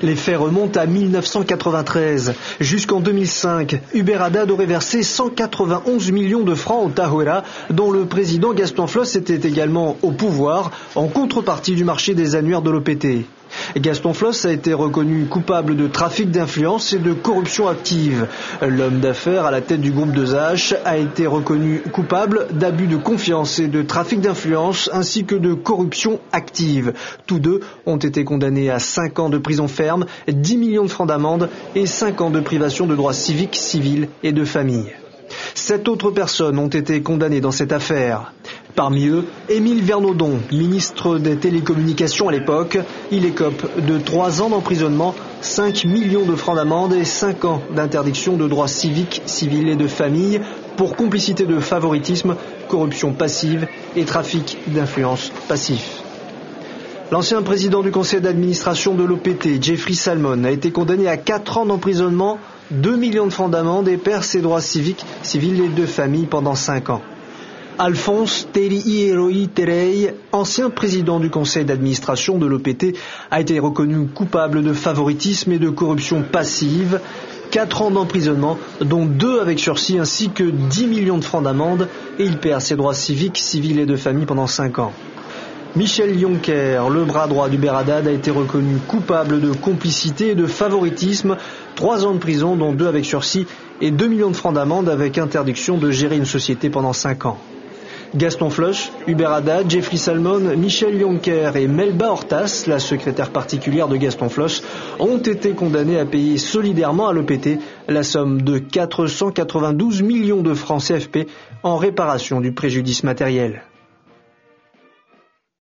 Les faits remontent à 1993. Jusqu'en 2005, Hubert Haddad aurait versé 191 millions de francs au Tahuera, dont le président Gaston Flosse était également au pouvoir, en contrepartie du marché des annuaires de l'OPT. Gaston Flosse a été reconnu coupable de trafic d'influence et de corruption active. L'homme d'affaires à la tête du groupe 2H a été reconnu coupable d'abus de confiance et de trafic d'influence ainsi que de corruption active. Tous deux ont été condamnés à 5 ans de prison ferme, 10 millions de francs d'amende et 5 ans de privation de droits civiques, civils et de famille. 7 autres personnes ont été condamnées dans cette affaire. Parmi eux, Émile Vernaudon, ministre des Télécommunications à l'époque. Il écope de 3 ans d'emprisonnement, 5 millions de francs d'amende et 5 ans d'interdiction de droits civiques, civils et de famille pour complicité de favoritisme, corruption passive et trafic d'influence passif. L'ancien président du conseil d'administration de l'OPT, Jeffrey Salmon, a été condamné à 4 ans d'emprisonnement, 2 millions de francs d'amende et perd ses droits civiques, civils et de famille pendant 5 ans. Alphonse Teriieroi Terei, ancien président du conseil d'administration de l'OPT, a été reconnu coupable de favoritisme et de corruption passive. 4 ans d'emprisonnement, dont 2 avec sursis, ainsi que 10 millions de francs d'amende, et il perd ses droits civiques, civils et de famille pendant 5 ans. Michel Joncker, le bras droit d'Hubert Haddad, a été reconnu coupable de complicité et de favoritisme. 3 ans de prison, dont 2 avec sursis, et 2 millions de francs d'amende avec interdiction de gérer une société pendant 5 ans. Gaston Flosse, Hubert Haddad, Jeffrey Salmon, Michel Joncker et Melba Hortas, la secrétaire particulière de Gaston Flosse, ont été condamnés à payer solidairement à l'OPT la somme de 492 millions de francs CFP en réparation du préjudice matériel.